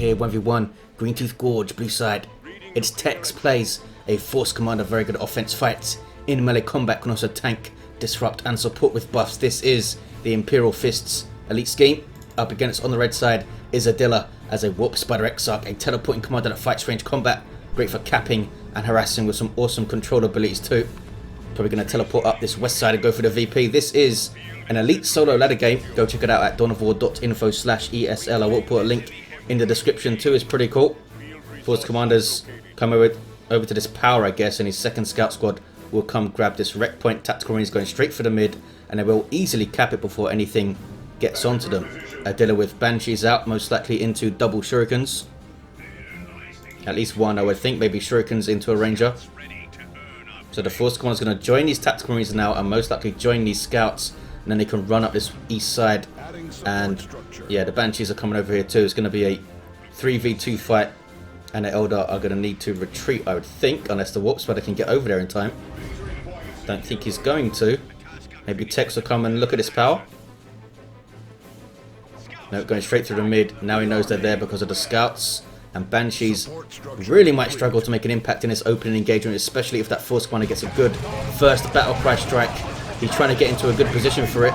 here, 1v1, Green Tooth Gorge, blue side. It's Tex plays a Force Commander, very good offense fights. In melee combat can also tank, disrupt and support with buffs. This is the Imperial Fists elite scheme. Up against on the red side is Adila as a Warp Spider Exarch, a teleporting commander that fights range combat. Great for capping and harassing with some awesome control abilities too. Probably going to teleport up this west side and go for the VP. This is an elite solo ladder game. Go check it out at dawnofwar.info/ESL. I will put a link in the description too. It's pretty cool. Force commanders come over to this power, I guess, and his second scout squad will come grab this wreck point. Tactical Marines going straight for the mid, and they will easily cap it before anything gets onto them. Adila with Banshees out, most likely into double shurikens. At least one, I would think, maybe shurikens into a ranger. So the Force Commander is going to join these Tactical Marines now and most likely join these scouts, and then they can run up this east side. And yeah, the Banshees are coming over here too. It's going to be a 3v2 fight, and the Eldar are going to need to retreat, I would think, unless the Warp Spider can get over there in time. Don't think he's going to. Maybe Tex will come and look at his power. No, going straight through the mid. Now he knows they're there because of the scouts. And Banshees really might struggle to make an impact in this opening engagement, especially if that Force Commander gets a good first battle cry strike. He's trying to get into a good position for it.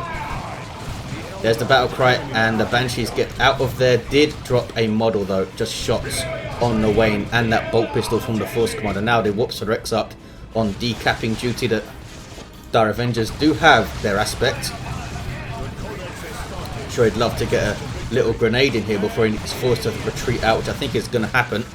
There's the battle cry, and the Banshees get out of there. Did drop a model though, just shots on the wane, and that bolt pistol from the Force Commander. Now the Warp Spider Exarch on decapping duty. The Dire Avengers do have their aspect. I'm sure he'd love to get a little grenade in here before he's forced to retreat out, which I think is going to happen.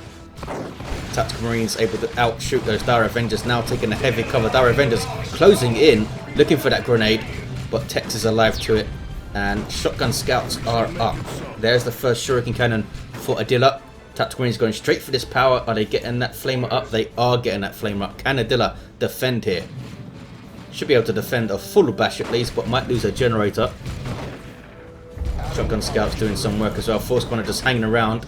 Tactical Marines able to outshoot those Dire Avengers, now taking a heavy cover. Dire Avengers closing in, looking for that grenade, but Tex is alive to it, and shotgun scouts are up. There's the first shuriken cannon for Adila. Tactical Marines going straight for this power. Are they getting that flamer up? They are getting that flamer up. Can Adila defend here? Should be able to defend a full bash at least, but might lose a generator. Shotgun scouts doing some work as well. Force Commander just hanging around,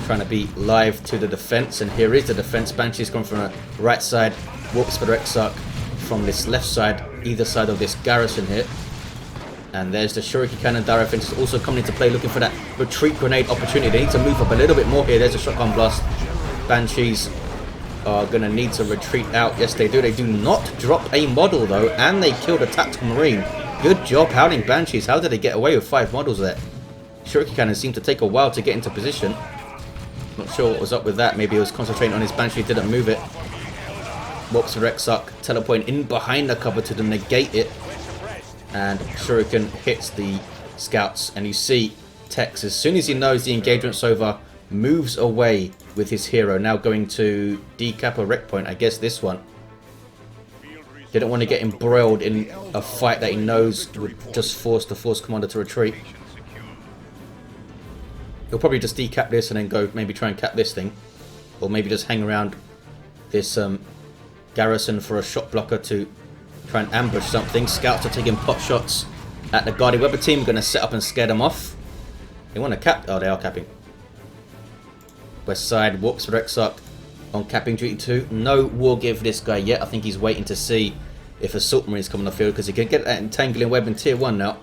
trying to be live to the defense. And here is the defense. Banshees come from the right side. Warp Spider Exarch from this left side, either side of this garrison here. And there's the shuriken cannon. Dire Avengers also coming into play, looking for that retreat grenade opportunity. They need to move up a little bit more here. There's a shotgun blast. Banshees are going to need to retreat out. Yes, they do. They do not drop a model though, and they killed a Tactical Marine. Good job howling Banshees. How did they get away with 5 models there? Shuriken cannon seemed to take a while to get into position. Not sure what was up with that. Maybe he was concentrating on his Banshee, didn't move it. Warp Spider Exarch teleporting in behind the cover to negate it. And Shuriken hits the scouts. And you see Tex, as soon as he knows the engagement's over, moves away with his hero. Now going to decap a wreck point. I guess this one. Didn't want to get embroiled in a fight that he knows would just force the Force Commander to retreat. He'll probably just decap this and then go maybe try and cap this thing. Or maybe just hang around this garrison for a shot blocker to try and ambush something. Scouts are taking pot shots at the Guardian Weapon team. Going to set up and scare them off. They want to cap. Oh, they are capping. West side, Warp Spider Exarch on capping duty too. No war gear for this guy yet. I think he's waiting to see if Assault Marines come on the field, because he can get that entangling web in tier 1 now,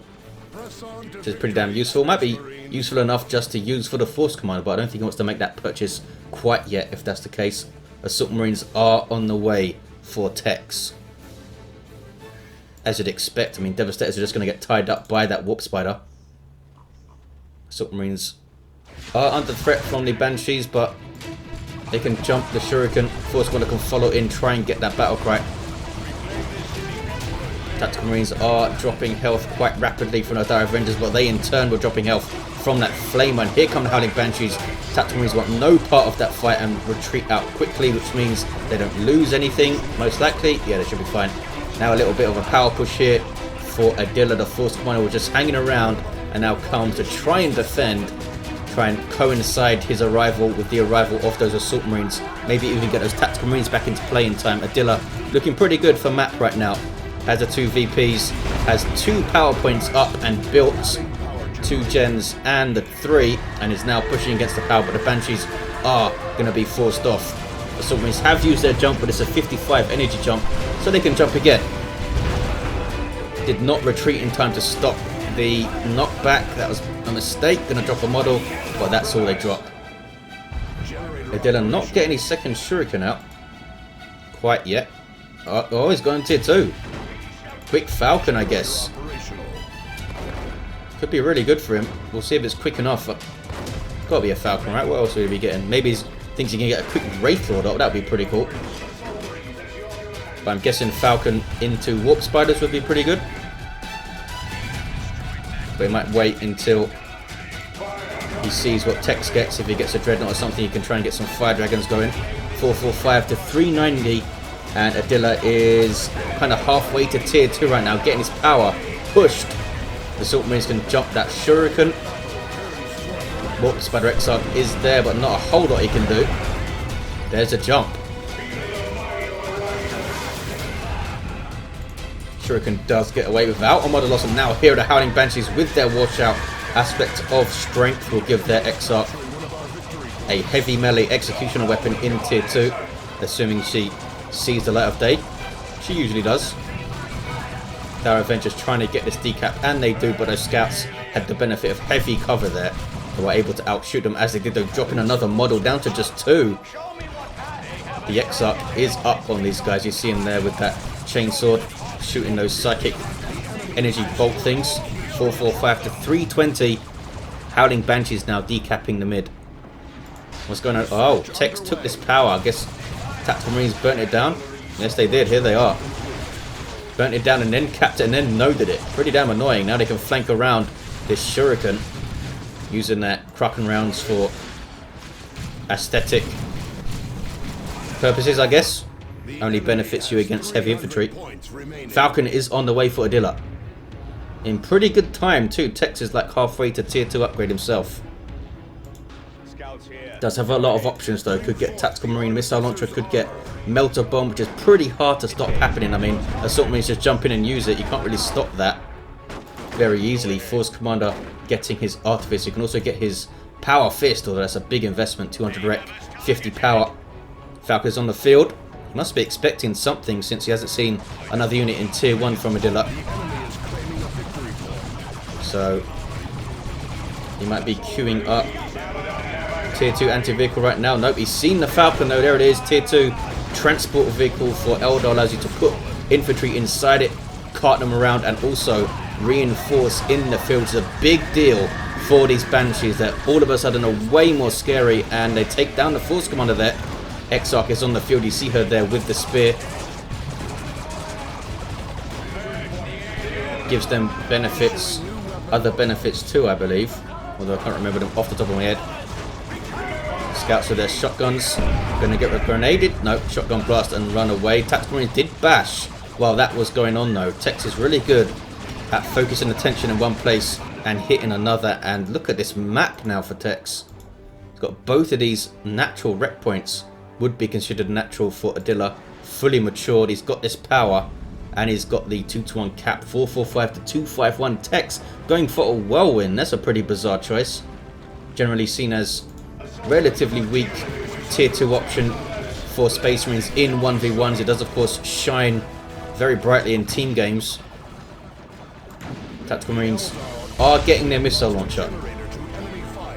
which is pretty damn useful. Might be useful enough just to use for the Force Commander, but I don't think he wants to make that purchase quite yet if that's the case. Assault Marines are on the way for Tex, as you'd expect. I mean, Devastators are just going to get tied up by that Warp Spider. Assault Marines are under threat from the Banshees, but they can jump the shuriken. Force Commander can follow in, try and get that battle cry. Tactical Marines are dropping health quite rapidly from the Dire Avengers, but they in turn were dropping health from that Flamer. And here come the Howling Banshees. Tactical Marines want no part of that fight and retreat out quickly, which means they don't lose anything, most likely. Yeah, they should be fine. Now a little bit of a power push here for Adila. The Force Commander was just hanging around and now comes to try and defend. Try and coincide his arrival with the arrival of those Assault Marines. Maybe even get those Tactical Marines back into play in time. Adila looking pretty good for map right now. Has the 2 VPs, has 2 power points up and built, 2 gens and the 3, and is now pushing against the power, but the Banshees are going to be forced off. Assault Marines have used their jump, but it's a 55 energy jump, so they can jump again. Did not retreat in time to stop the knockback. That was a mistake. Gonna drop a model, but that's all they drop. Adila not getting his second shuriken out quite yet. Oh, he's going tier 2. Quick Falcon, I guess. Could be really good for him. We'll see if it's quick enough. Gotta be a Falcon, right? What else will he be getting? Maybe he thinks he can get a quick Wraith Lord up. That'd be pretty cool. But I'm guessing Falcon into Warp Spiders would be pretty good. But he might wait until he sees what Tex gets. If he gets a Dreadnought or something, he can try and get some Fire Dragons going. 445 to 390. And Adila is kind of halfway to tier 2 right now, getting his power pushed. The Assault Marines can jump that Shuriken. Warp Spider Exarch is there, but not a whole lot he can do. There's a jump. Shuriken does get away without a model loss, and now here are the Howling Banshees with their washout aspect of strength will give their Exarch a heavy melee executioner weapon in tier 2, assuming she sees the light of day. She usually does. Our Avengers trying to get this decap, and they do, but those scouts had the benefit of heavy cover there. They were able to outshoot them as they did, though, dropping another model down to just 2. The Exarch is up on these guys. You see him there with that chainsword, shooting those psychic energy bolt things. 445 to 320. Howling Banshees now decapping the mid. What's going on? Oh, Tex took this power. I guess Tactical Marines burnt it down. Yes, they did. Here they are. Burnt it down and then capped it and then noded it. Pretty damn annoying. Now they can flank around this Shuriken, using that Kraken rounds for aesthetic purposes, I guess. Only benefits you against heavy infantry. Falcon is on the way for Adila. In pretty good time too. Tex is like halfway to tier 2 upgrade himself. Does have a lot of options though. Could get Tactical Marine Missile Launcher, could get Melter Bomb, which is pretty hard to stop happening. I mean, Assault Marines just jump in and use it. You can't really stop that very easily. Force Commander getting his Artifice. You can also get his Power Fist, although that's a big investment. 200 rec, 50 power. Falcon's on the field. He must be expecting something since he hasn't seen another unit in tier 1 from Adila. So he might be queuing up tier 2 anti-vehicle right now. Nope, he's seen the Falcon though. There it is, tier 2 transport vehicle for Eldar. Allows you to put infantry inside it, cart them around, and also reinforce in the field. It's a big deal for these Banshees that all of a sudden are way more scary, and they take down the Force Commander there. Exarch is on the field. You see her there with the spear. Gives them benefits, other benefits too, I believe. Although I can't remember them off the top of my head. Scouts with their shotguns. Gonna get grenaded. Nope, shotgun blast and run away. Tactical Marines did bash while that was going on though. Tex is really good at focusing attention in one place and hitting another. And look at this map now for Tex. He's got both of these natural rep points. Would be considered natural for Adila. Fully matured. He's got this power. And he's got the 2-to-1 cap. 445 to 251. Tex going for a whirlwind. That's a pretty bizarre choice. Generally seen as relatively weak tier 2 option for Space Marines in 1v1s. It does of course shine very brightly in team games. Tactical Marines are getting their missile launcher.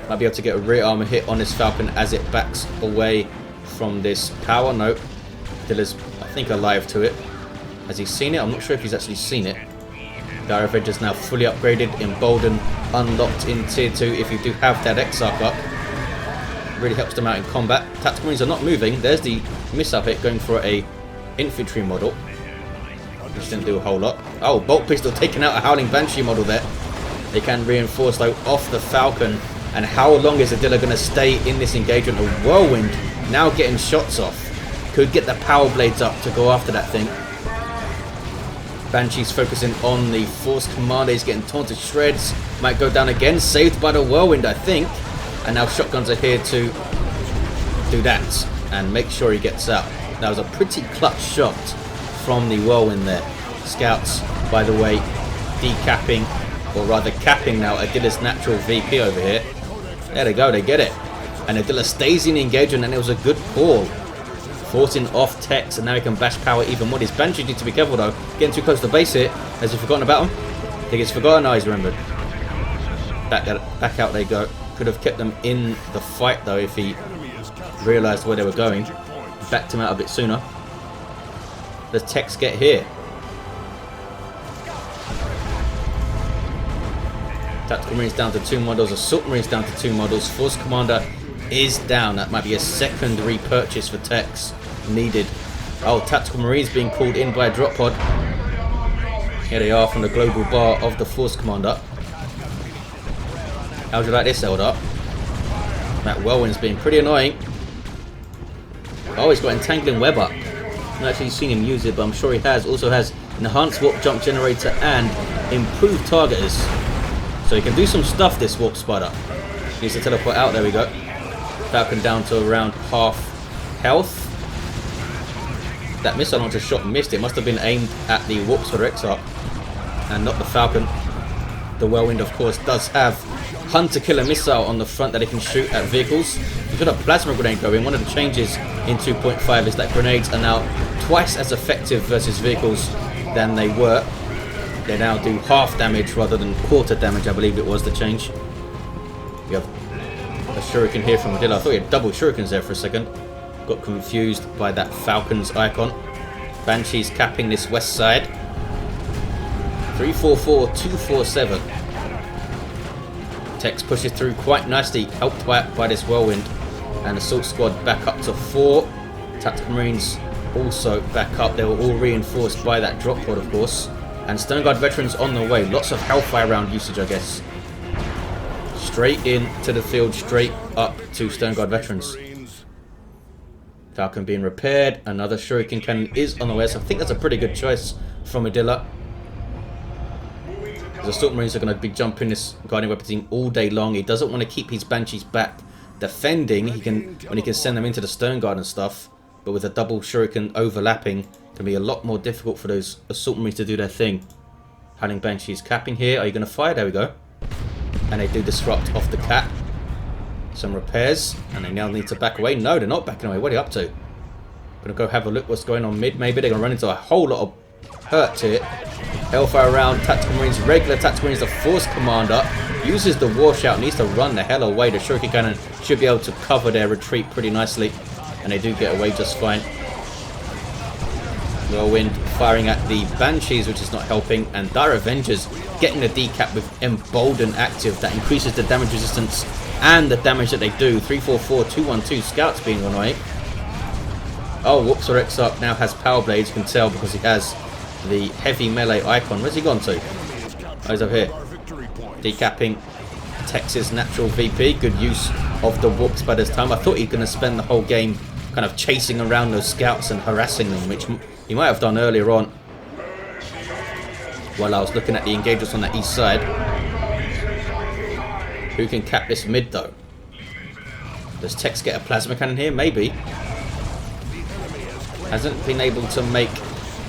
Might be able to get a rear armor hit on this Falcon as it backs away from this power. Nope. Dilla's, I think, alive to it. Has he seen it? I'm not sure if he's actually seen it. Dire Avengers now fully upgraded, emboldened, unlocked in tier 2. If you do have that Exarch up, really helps them out in combat. Tactical Marines are not moving. There's the missile hit going for a infantry model, which didn't do a whole lot. Oh, Bolt Pistol taking out a Howling Banshee model there. They can reinforce though off the Falcon. And how long is Adila going to stay in this engagement? A whirlwind now getting shots off. Could get the power blades up to go after that thing. Banshee's focusing on the Force Commander. He's getting torn to shreds. Might go down again. Saved by the whirlwind, I think. And now shotguns are here to do that and make sure he gets out. That was a pretty clutch shot from the whirlwind there. Scouts, by the way, decapping, or rather capping now Adila's natural VP over here. There they go, they get it. And Adila stays in the engagement, and it was a good call. Forcing off Tex, and now he can bash power even more. His Banshees need to be careful though. Getting too close to the base here. Has he forgotten about him? I think he's forgotten. No, he's remembered. Back out they go. Could have kept them in the fight though if he realised where they were going. Backed him out a bit sooner. Does Tex get here? Tactical Marines down to 2 models. Assault Marines down to 2 models. Force Commander is down. That might be a second repurchase for Tex needed. Oh, Tactical Marines being called in by a drop pod. Here they are from the global bar of the Force Commander. How would you like this, Eldar? That whirlwind's being pretty annoying. Oh, he's got Entangling Web up. I've not actually seen him use it, but I'm sure he has. Also has Enhanced Warp Jump Generator and Improved Targeters. So he can do some stuff, this Warp Spider. Needs to teleport out, there we go. Falcon down to around half health. That missile launcher shot missed. It must have been aimed at the Warp Spider Exarch and not the Falcon. The Whirlwind, of course, does have Hunter Killer Missile on the front that it can shoot at vehicles. You've got a Plasma Grenade going. One of the changes in 2.5 is that grenades are now twice as effective versus vehicles than they were. They now do half damage rather than quarter damage, I believe it was the change. We have a Shuriken here from Adila. I thought we had double Shurikens there for a second. Got confused by that Falcon's icon. Banshees capping this west side. 344-247. Tex pushes through quite nicely, helped by this Whirlwind. And Assault Squad back up to 4. Tactical Marines also back up. They were all reinforced by that drop pod, of course. And Stone Guard veterans on the way. Lots of Hellfire round usage, I guess. Straight into the field, straight up to Stone Guard veterans. Falcon being repaired. Another Shuriken Cannon is on the way. So I think that's a pretty good choice from Adila. The Assault Marines are going to be jumping this Guardian Weapon team all day long. He doesn't want to keep his Banshees back defending. He can send them into the Stone Guard and stuff. But with a double Shuriken overlapping, it can be a lot more difficult for those Assault Marines to do their thing. Howling Banshees capping here. Are you going to fire? There we go. And they do disrupt off the cap. Some repairs. And they now need to back away. No, they're not backing away. What are they up to? Going to go have a look what's going on mid. Maybe they're going to run into a whole lot of hurt here. Hellfire round. Tactical Marines. Regular Tactical Marines. The Force Commander uses the War Shout. Needs to run the hell away. The Shuriken Cannon should be able to cover their retreat pretty nicely. And they do get away just fine. Whirlwind firing at the Banshees, which is not helping. And Dire Avengers getting the decap with Embolden active. That increases the damage resistance and the damage that they do. 344-212. Scouts being annoying. Oh, Warp Spider Exarch now has Power Blades. You can tell because he has the heavy melee icon. Where's he gone to? Oh, he's over here. Decapping Tex's natural VP. Good use of the Warp Spider's time. I thought he was going to spend the whole game kind of chasing around those scouts and harassing them, which he might have done earlier on while I was looking at the engagements on the east side. Who can cap this mid though? Does Tex get a plasma cannon here? Maybe. Hasn't been able to make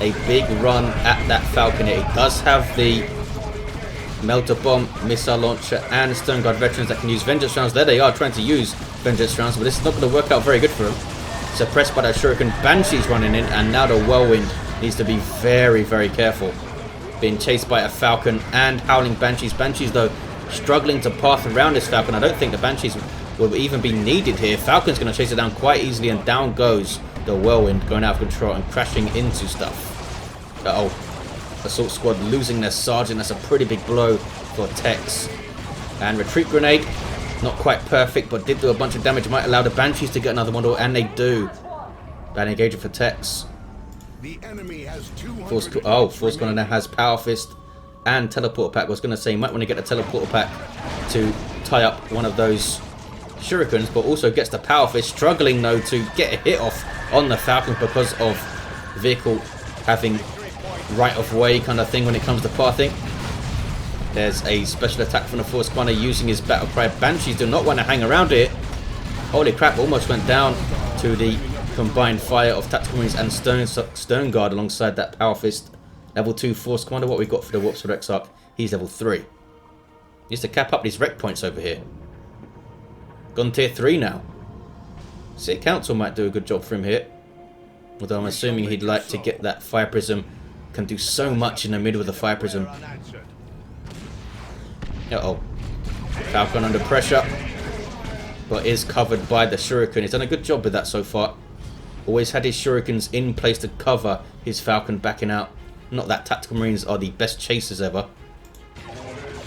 a big run at that Falcon here. He does have the Melter Bomb, Missile Launcher and Stone Guard veterans that can use Vengeance rounds. There they are trying to use Vengeance rounds, but this is not going to work out very good for them. Suppressed by that Shuriken. Banshees running in, and now the Whirlwind needs to be very, very careful. Being chased by a Falcon and Howling Banshees. Banshees, though, struggling to path around this Falcon. I don't think the Banshees will even be needed here. Falcon's going to chase it down quite easily, and down goes the Whirlwind, going out of control and crashing into stuff. Uh-oh. Assault Squad losing their Sergeant. That's a pretty big blow for Tex. And Retreat Grenade. Not quite perfect, but did do a bunch of damage. Might allow the Banshees to get another model, and they do. Bad engagement for Tex. Force Commander now has Power Fist and Teleporter Pack. I was going to say, you might want to get a Teleporter Pack to tie up one of those Shurikens, but also gets the Power Fist. Struggling, though, to get a hit off on the Falcon because of vehicle having right of way kind of thing when it comes to pathing. There's a special attack from the Force Commander using his battle cry. Banshees do not want to hang around it. Holy crap, almost went down to the combined fire of Tactical Marines and Stone Guard alongside that Power Fist. Level 2 Force Commander. What we got for the Warp Spider Exarch? He's level 3. He needs to cap up these rec points over here. Gone tier 3 now. City Council might do a good job for him here. Although I'm assuming he'd like to get that Fire Prism. Can do so much in the middle of the Fire Prism. Uh-oh. Falcon under pressure, but is covered by the Shuriken. He's done a good job with that so far. Always had his Shurikens in place to cover his Falcon backing out. Not that Tactical Marines are the best chasers ever.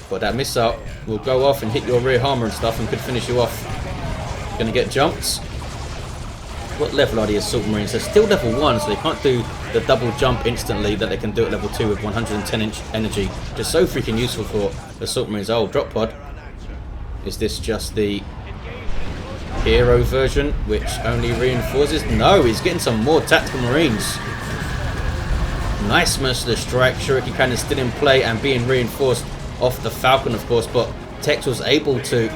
But that missile will go off and hit your rear armor and stuff and could finish you off. Gonna get jumped. What level are the Assault Marines? They're still level 1, so they can't do the double jump instantly that they can do at level 2 with 110-inch energy. Just so freaking useful for Assault Marines. Oh, drop pod. Is this just the hero version, which only reinforces? No, he's getting some more Tactical Marines. Nice Merciless Strike. Shuriken Cannon still in play and being reinforced off the Falcon, of course, but Tex was able to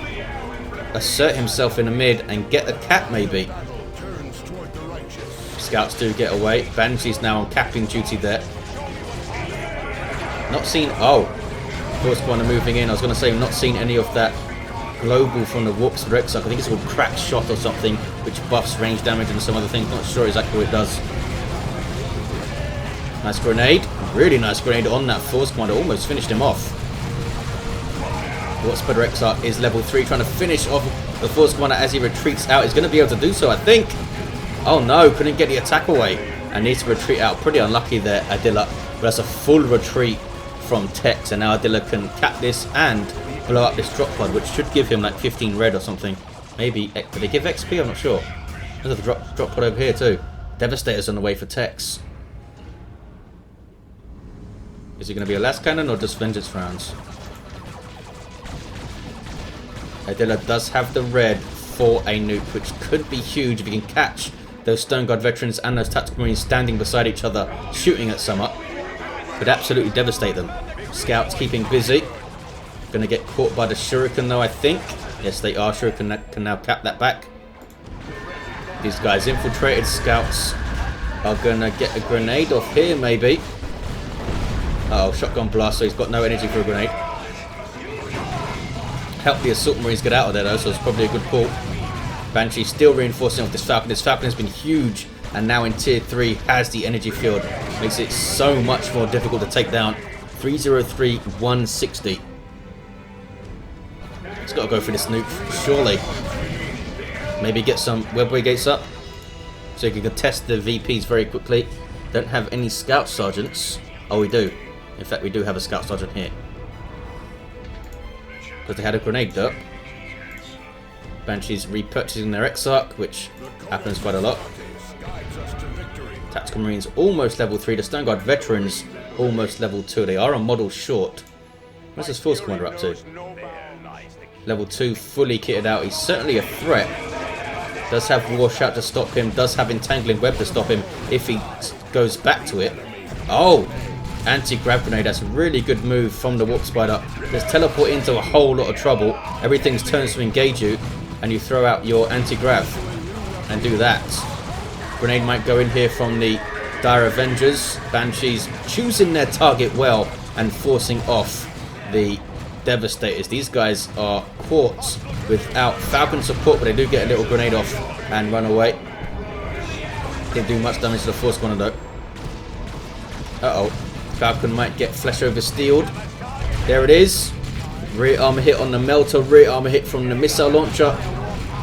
assert himself in the mid and get a cap, maybe. Scouts do get away. Banshee's now on capping duty there. Not seen. Oh, Force Commander moving in. I was going to say, not seen any of that global from the Warp Spider Exarch. I think it's called Crack Shot or something, which buffs range damage and some other things. Not sure exactly what it does. Nice grenade. Really nice grenade on that Force Commander. Almost finished him off. Warp Spider Exarch is level 3, trying to finish off the Force Commander as he retreats out. He's going to be able to do so, I think. Oh no, couldn't get the attack away. And needs to retreat out. Pretty unlucky there, Adila. But that's a full retreat from Tex. And now Adila can cap this and blow up this drop pod, which should give him like 15 red or something. Maybe. Did they give XP? I'm not sure. There's a drop pod over here too. Devastator's on the way for Tex. Is he going to be a last cannon or just vengeance rounds? Adila does have the red for a nuke, which could be huge if he can catch those Stone Guard veterans and those Tactical Marines standing beside each other, shooting at some up. Could absolutely devastate them. Scouts keeping busy. Going to get caught by the Shuriken though, I think. Yes, they are. Shuriken can now cap that back. These guys infiltrated. Scouts are going to get a grenade off here, maybe. Uh oh, shotgun blast, so he's got no energy for a grenade. Help the Assault Marines get out of there though, so it's probably a good call. Banshee still reinforcing off this Falcon. This Falcon has been huge and now in tier 3 has the energy field. Makes it so much more difficult to take down. 303, 160. It's got to go for this nuke, surely. Maybe get some webway gates up so you can contest the VPs very quickly. Don't have any Scout Sergeants. Oh, we do. In fact, we do have a Scout Sergeant here. Because they had a grenade up. Banshee's repurchasing their Exarch, which happens quite a lot. Tactical Marines almost level 3. The Stone Guard veterans almost level 2. They are a model short. What's this Force Commander up to? Level 2, fully kitted out. He's certainly a threat. Does have War Shout to stop him. Does have Entangling Web to stop him if he goes back to it. Oh! Anti-grav grenade. That's a really good move from the Warp Spider. Just teleport into a whole lot of trouble. Everything's turns to engage you, and you throw out your anti-grav and do that. Grenade might go in here from the Dire Avengers. Banshees choosing their target well and forcing off the Devastators. These guys are caught without Falcon support, but they do get a little grenade off and run away. Didn't do much damage to the Force Commander though. Uh-oh. Falcon might get flesh over steeled. There it is. Rear armor hit on the melter. Rear armor hit from the missile launcher.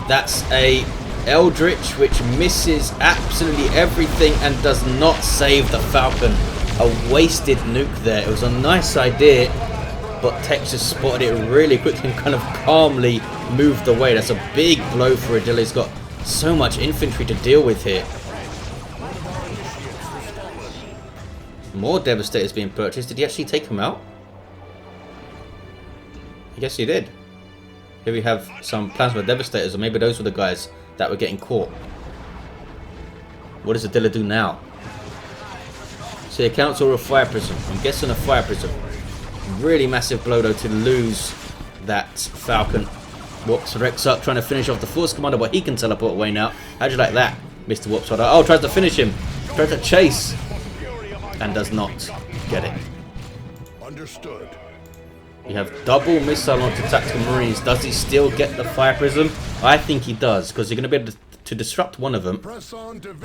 That's a Eldritch which misses absolutely everything and does not save the Falcon. A wasted nuke there. It was a nice idea, but Tex just spotted it really quickly and kind of calmly moved away. That's a big blow for Adila. He's got so much infantry to deal with here. More Devastators being purchased. Did he actually take them out? I guess he did. Here we have some Plasma Devastators, or maybe those were the guys that were getting caught. What does Adila do now? See, a Council or a Fire Prism. I'm guessing a Fire Prism. Really massive blow though to lose that Falcon. Warp Spider Exarch trying to finish off the Force Commander, but he can teleport away now. How'd you like that, Mr. Warp Spider? Oh, tries to finish him. Tries to chase. And does not get it. Understood. You have double missile onto Tactical Marines. Does he still get the Fire Prism? I think he does, because you're going to be able to disrupt one of them,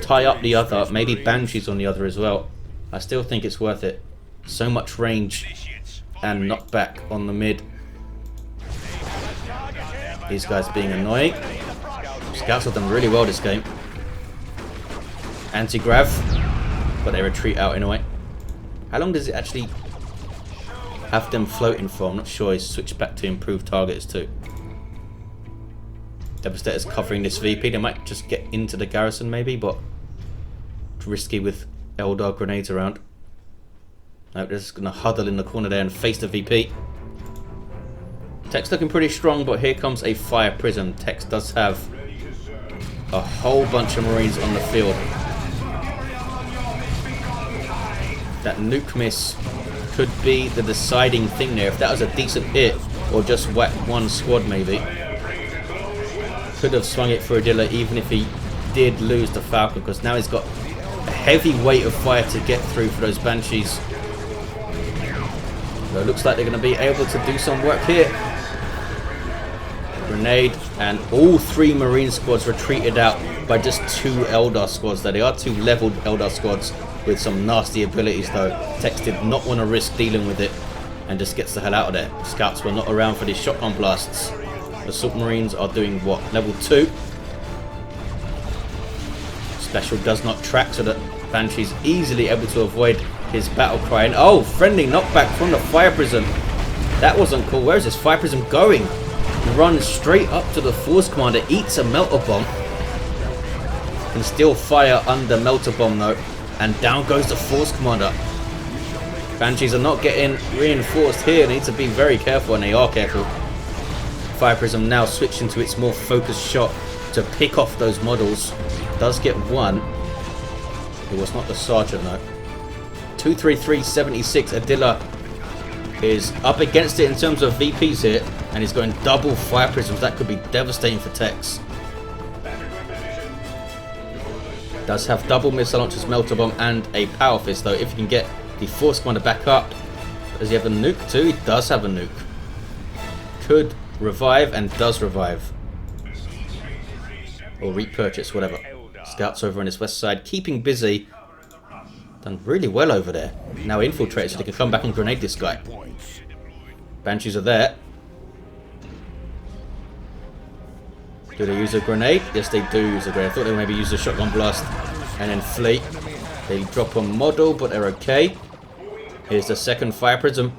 tie up the other, maybe Banshees on the other as well. I still think it's worth it. So much range and knockback on the mid. these guys being annoying. Scouts have done really well this game. Anti-grav, but they retreat out anyway. How long does it actually have them floating for? I'm not sure. He's switched back to improved targets too. Devastator's covering this VP. They might just get into the garrison maybe, but it's risky with Eldar grenades around. Nope, they're just going to huddle in the corner there and face the VP. Tech's looking pretty strong, but here comes a fire prism. Tech does have a whole bunch of Marines on the field. That nuke miss could be the deciding thing there. If that was a decent hit, or just whack one squad maybe. Could have swung it for Adila even if he did lose the Falcon, because now he's got a heavy weight of fire to get through for those Banshees. So it looks like they're going to be able to do some work here. Grenade, and all 3 Marine squads retreated out by just 2 Eldar squads. They are 2 leveled Eldar squads with some nasty abilities though. Tex did not want to risk dealing with it and just gets the hell out of there. Scouts were not around for these shotgun blasts. The Assault Marines are doing what? Level 2. Special does not track, so that Banshee's easily able to avoid his battle cry. And oh, friendly knockback from the Fire Prism. That wasn't cool. Where is this Fire Prism going? He runs straight up to the Force Commander, eats a Melter Bomb. Can still fire under Melter Bomb though. And down goes the Force Commander. Banshees are not getting reinforced here. They need to be very careful, and they are careful. Fire Prism now switching to its more focused shot to pick off those models. Does get one. It was not the Sergeant though. 233.76. Adila is up against it in terms of VPs here, and he's going double Fire Prisms. That could be devastating for Tex. Does have double missile launchers, Melter Bomb, and a Power Fist though. If you can get the Force Commander back up. Does he have a nuke too? He does have a nuke. Could revive, and does revive. Or repurchase, whatever. Scouts over on his west side, keeping busy. Done really well over there. Now infiltrated so they can come back and grenade this guy. Banshees are there. Do they use a grenade? Yes, they do use a grenade. I thought they would maybe use a shotgun blast and then flee. They drop a model, but they're okay. Here's the second Fire Prism.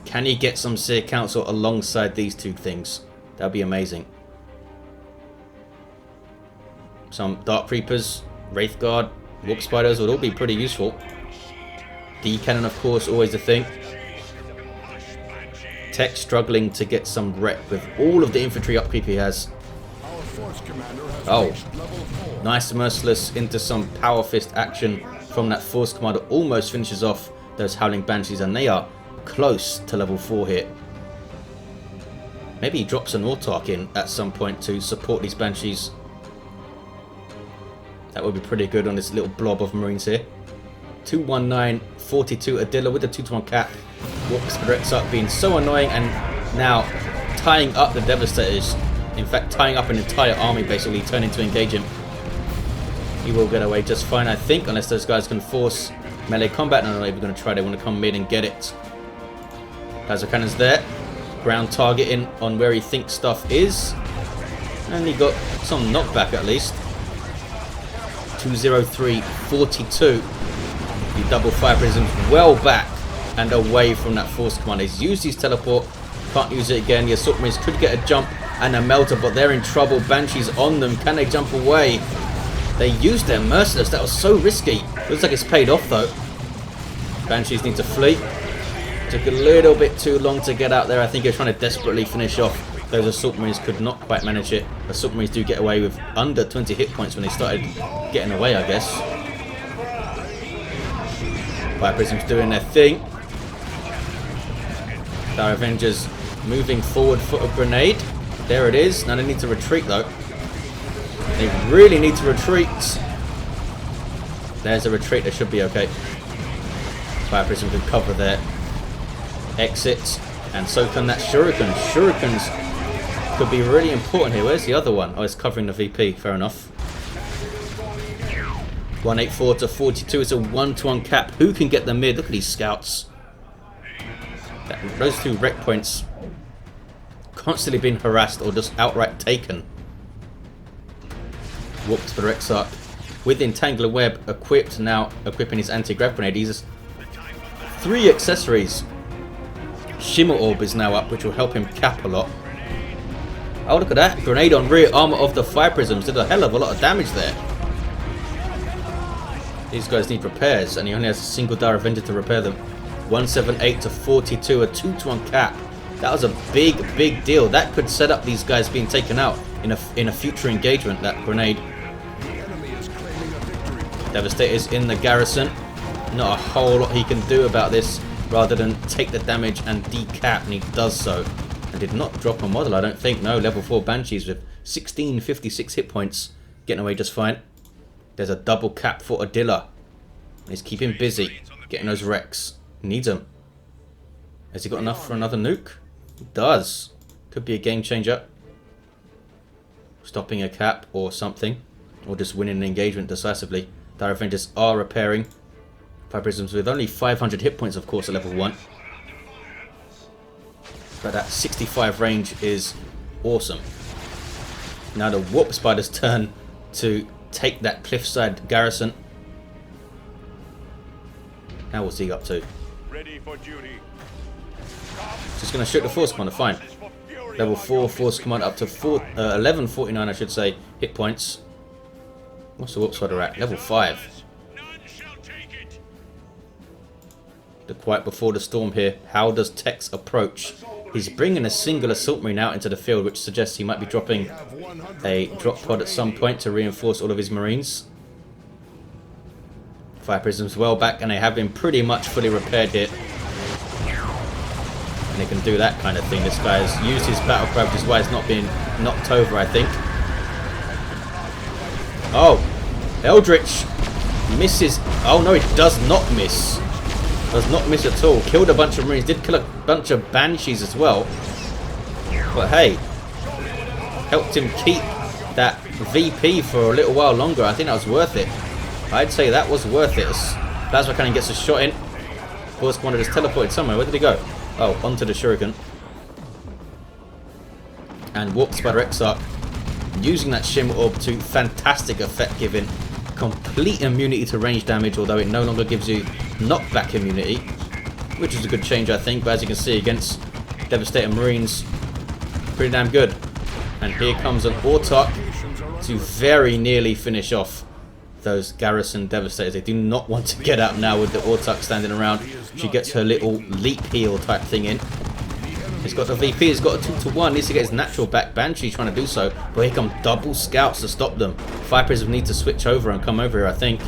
Can he get some Seer Council alongside these 2 things? That would be amazing. Some Dark Reapers, Wraith Guard, Warp Spiders would all be pretty useful. D-Cannon, of course, always a thing. Tech struggling to get some rep with all of the infantry upkeep he has. Oh, nice Merciless into some Power Fist action from that Force Commander. Almost finishes off those Howling Banshees, and they are close to level 4 here. Maybe he drops an Autarch in at some point to support these Banshees. That would be pretty good on this little blob of Marines here. 219.42 Adila with the 2-to-1 cap. Warp Spider Exarch being so annoying, and now tying up the Devastators. In fact, tying up an entire army basically, turning to engage him. He will get away just fine, I think, unless those guys can force melee combat. No, they're not even going to try. They want to come mid and get it. Plasma Cannon's there. Ground targeting on where he thinks stuff is. And he got some knockback at least. 203.42. The double Fire Prisms well back and away from that Force Commander. He's used his teleport. Can't use it again. The Assault Marines could get a jump and a Melter, but they're in trouble. Banshees on them. Can they jump away? They used their Merciless. That was so risky. Looks like it's paid off though. Banshees need to flee. Took a little bit too long to get out there. I think they're trying to desperately finish off. Those Assault Marines could not quite manage it. Assault Marines do get away with under 20 hit points when they started getting away, I guess. Fire Prisms doing their thing. Our Avengers moving forward for a grenade. There it is. Now they need to retreat though. They really need to retreat. There's a retreat. They should be okay. Fire Prism can cover their exit. And so can that Shuriken. Shurikens could be really important here. Where's the other one? Oh, it's covering the VP. Fair enough. 184 to 42. It's a 1-to-1 cap. Who can get the mid? Look at these scouts. Those 2 wreck points constantly being harassed or just outright taken. Warp Spider Exarch with Entangler Web equipped, now equipping his anti-grav grenade. He has 3 accessories. Shimmer Orb is now up, which will help him cap a lot. Oh, look at that. Grenade on rear armor of the Fire Prisms. Did a hell of a lot of damage there. These guys need repairs, and he only has a single Dire Avenger to repair them. 178 to 42, a 2-to-1 cap. That was a big deal. That could set up these guys being taken out in a future engagement, that grenade. Devastator is in the garrison. Not a whole lot he can do about this, rather than take the damage and decap, and he does so. And did not drop a model, I don't think. No, level 4 Banshees with 1656 hit points. Getting away just fine. There's a double cap for Adila. He's keeping busy, getting those wrecks. Needs them. Has he got enough for another nuke? He does. Could be a game changer. Stopping a cap or something. Or just winning an engagement decisively. Dire Avengers are repairing. Fire Prisms with only 500 hit points, of course, at level 1. But that 65 range is awesome. Now the Warp Spider's turn to take that cliffside garrison. Now what's he up to? Ready for duty. Just going to shoot the Force Commander, fine. Level 4 Force Commander up to 1149, I should say, hit points. What's the Warp Spider at? Level 5. The quiet before the storm here. How does Tex approach? He's bringing a single Assault Marine out into the field, which suggests he might be dropping a drop pod at some point to reinforce all of his Marines. Fire Prisms well back, and they have been pretty much fully repaired here. And they can do that kind of thing. This guy has used his battle cry, which is why it's not being knocked over, I think. Oh, Eldritch misses. Oh no, it does not miss. Does not miss at all. Killed a bunch of Marines. Did kill a bunch of Banshees as well. But hey, helped him keep that VP for a little while longer. I think that was worth it. I'd say that was worth it. Plasma Cannon gets a shot in. Force Commander just teleported somewhere. Where did he go? Oh, onto the Shuriken. And Warp Spider Exarch using that Shimmer Orb to fantastic effect, giving complete immunity to range damage, although it no longer gives you knockback immunity, which is a good change, I think. But as you can see, against Devastator Marines, pretty damn good. And here comes an Autarch to very nearly finish off those Garrison Devastators. They do not want to get out now with the Autarch standing around. She gets her little leap heal type thing in. He's got the VP, he's got a 2-to-1, needs to get his natural back. Banshee trying to do so, but here come double scouts to stop them. Fire Prisms need to switch over and come over here, I think.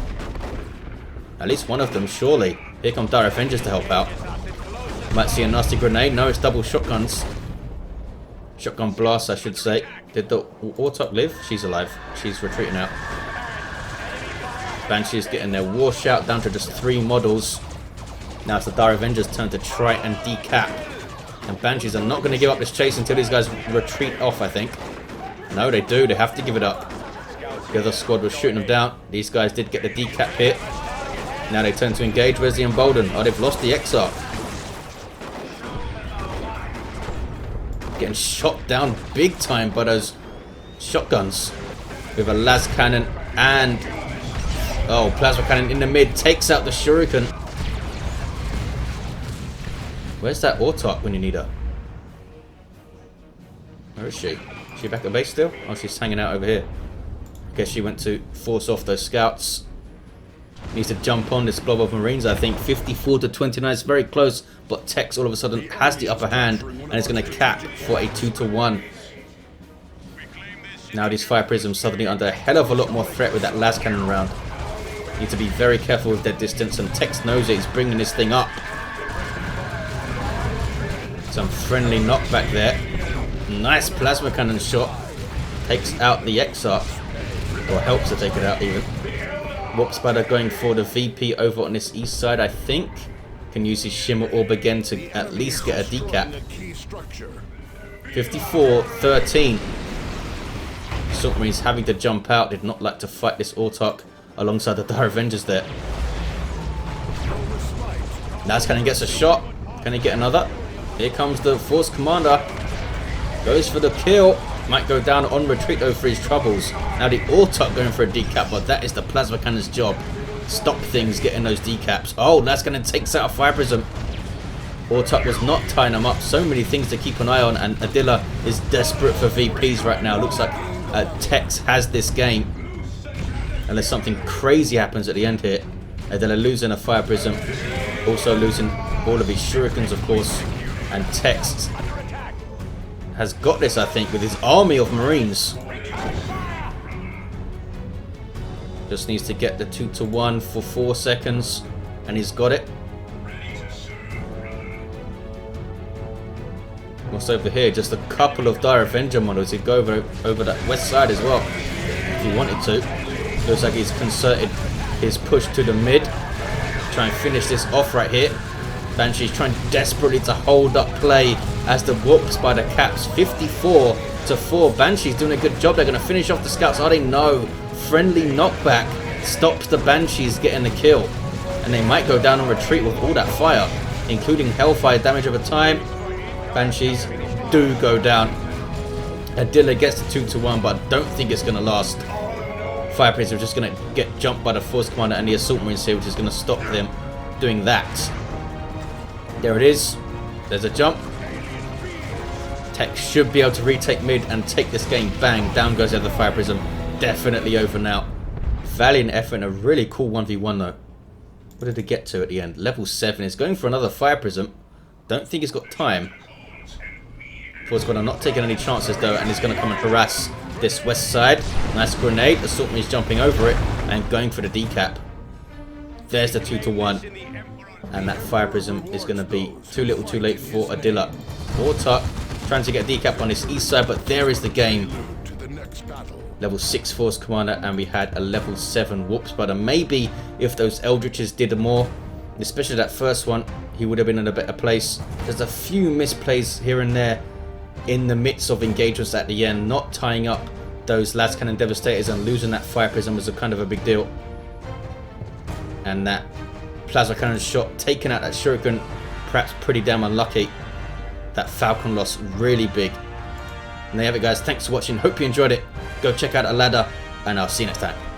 At least one of them, surely. Here come Dire Avengers to help out. Might see a nasty grenade. No, it's double shotguns. Shotgun blast, I should say. Did the Autarch live? She's alive. She's retreating out. Banshee's getting their war shout down to just 3 models. Now it's the Dire Avengers' turn to try and decap. And Banshees are not going to give up this chase until these guys retreat off, I think. No, they do. They have to give it up. The other squad was shooting them down. These guys did get the decap hit. Now they turn to engage. Where's the Embolden? Oh, they've lost the Exarch. Getting shot down big time by those shotguns. With a las cannon and... oh, plasma cannon in the mid. Takes out the Shuriken. Where's that Autarch when you need her? Where is she? Is she back at base still? Oh, she's hanging out over here. I guess she went to force off those scouts. Needs to jump on this blob of Marines, I think. 54 to 29 is very close, but Tex all of a sudden has the upper hand and is going to cap for a 2-to-1. Now these Fire Prisms suddenly under a hell of a lot more threat with that las cannon round. Need to be very careful with their distance, and Tex knows it. He's bringing this thing up. Some friendly knockback there. Nice plasma cannon shot. Takes out the Exarch. Or helps to take it out even. Warp Spider going for the VP over on this east side, I think. Can use his Shimmer Orb again to at least get a decap. 54-13. Assault Marines having to jump out. Did not like to fight this Autarch alongside the Dire Avengers there. Las Cannon gets a shot. Can he get another? Here comes the Force Commander. Goes for the kill. Might go down on retreat though for his troubles. Now the Autok going for a decap, but that is the plasma cannon's job. Stop things getting those decaps. Oh, that's going to take out a fire prism. Autok was not tying them up. So many things to keep an eye on, and Adila is desperate for VPs right now. Looks like Tex has this game. Unless something crazy happens at the end here. Adila losing a fire prism. Also losing all of his shurikens, of course. And Tex has got this, I think, with his army of Marines. Just needs to get the 2-to-1 for 4 seconds. And he's got it. What's over here? Just a couple of Dire Avenger models. He'd go over that west side as well, if he wanted to. Looks like he's concerted his push to the mid. Try and finish this off right here. Banshee's trying desperately to hold up play as the Warp Spider caps 54-4. Banshee's doing a good job. They're going to finish off the scouts. Are they? No. Friendly knockback stops the Banshees getting the kill. And they might go down on retreat with all that fire, including Hellfire damage over time. Banshees do go down. Adila gets the 2-to-1, but I don't think it's going to last. Fire Prism are just going to get jumped by the Force Commander and the Assault Marines here, which is going to stop them doing that. There it is. There's a jump. Tech should be able to retake mid and take this game. Bang. Down goes the other Fire Prism. Definitely over now. Valiant effort and a really cool 1v1 though. What did it get to at the end? Level 7. It's going for another Fire Prism. Don't think he's got time. Force Commander not taking any chances though, and he's going to come and harass this west side. Nice grenade. Assault Marines jumping over it and going for the decap. There's the 2-to-1. And that Fire Prism is going to be too little too late for Adila. Autok trying to get a decap on this east side, but there is the game. Level 6 Force Commander, and we had a level 7 Warp Spider. Maybe if those Eldritches did more, especially that first one, he would have been in a better place. There's a few misplays here and there in the midst of engagements at the end. Not tying up those Las Cannon Devastators and losing that Fire Prism was a kind of a big deal. And that Plasma Cannon shot taking out that Shuriken, perhaps pretty damn unlucky. That Falcon loss really big. And there you have it guys, thanks for watching, hope you enjoyed it. Go check out a ladder and I'll see you next time.